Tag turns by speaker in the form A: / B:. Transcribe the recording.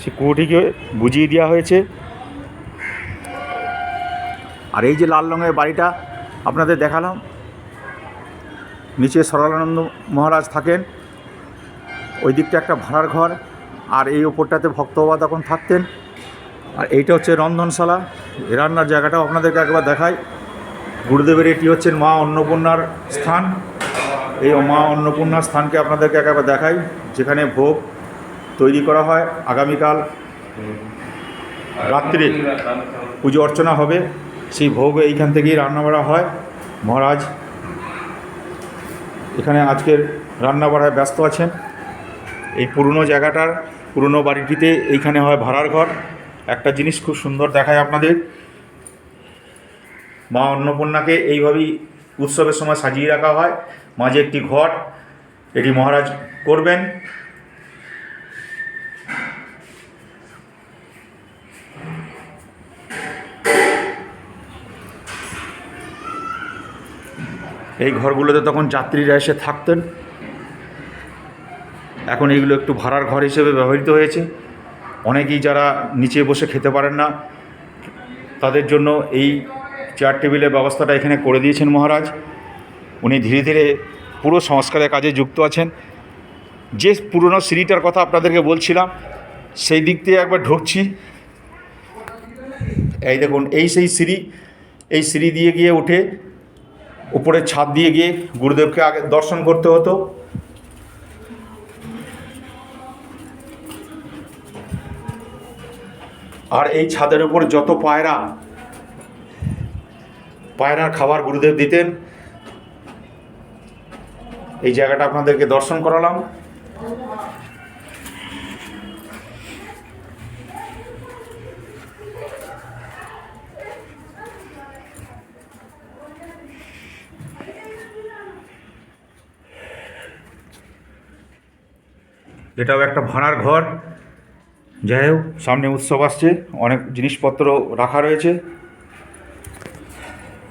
A: সে কুয়োটিকে বুঝিয়ে দেওয়া হয়েছে। আর এই যে লাল রঙের বাড়িটা আপনাদের দেখালাম, নিচে সরলানন্দ মহারাজ থাকেন, ওই দিকটা একটা ভাড়ার ঘর, আর এই ওপরটাতে ভক্তবাবা তখন থাকতেন। আর এইটা হচ্ছে রন্ধনশালা, রান্নার জায়গাটাও আপনাদেরকে একবার দেখাই। গুরুদেবের এটি হচ্ছেন মা অন্নপূর্ণার স্থান। এই মা অন্নপূর্ণার স্থানকে আপনাদেরকে একবার দেখাই, যেখানে ভোগ তৈরি করা হয়। আগামীকাল রাত্রে পুজো অর্চনা হবে, সেই ভোগ এইখান থেকেই রান্না বাড়া হয়। মহারাজ এখানে আজকের রান্না বাড়ায় ব্যস্ত আছেন। এই পুরনো জায়গাটার, পুরনো বাড়িটিতে এইখানে হয় ভাড়ার ঘর। একটা জিনিস খুব সুন্দর দেখায় আপনাদের, মা অন্নপূর্ণাকে এইভাবেই উৎসবের সময় সাজিয়ে রাখা হয়। মাঝে একটি ঘট, এটি মহারাজ করবেন। এই ঘরগুলোতে তখন যাত্রীরা এসে থাকতেন। এখন এইগুলো একটু ভাড়ার ঘর হিসেবে ব্যবহৃত হয়েছে। অনেকেই যারা নিচে বসে খেতে পারেন না, তাদের জন্য এই চেয়ার টেবিলের ব্যবস্থাটা এখানে করে দিয়েছেন মহারাজ। উনি ধীরে ধীরে পুরো সংস্কারের কাজে যুক্ত আছেন। যে পুরনো সিঁড়িটার কথা আপনাদেরকে বলছিলাম, সেই দিক দিয়ে একবার ঢুকছি। এই দেখুন, এই সেই সিঁড়ি, এই সিঁড়ি দিয়ে গিয়ে উঠে উপরের ছাদ দিয়ে গিয়ে গুরুদেবকে আগে দর্শন করতে হতো। আর এই ছাদের উপর যত পায়রার খাবার গুরুদেব দিতেন। এই জায়গাটা আপনাদেরকে দর্শন করালাম। এটাও একটা ভাড়ার ঘর। যাই হোক, সামনে উৎসব আসছে, অনেক জিনিসপত্র রাখা রয়েছে।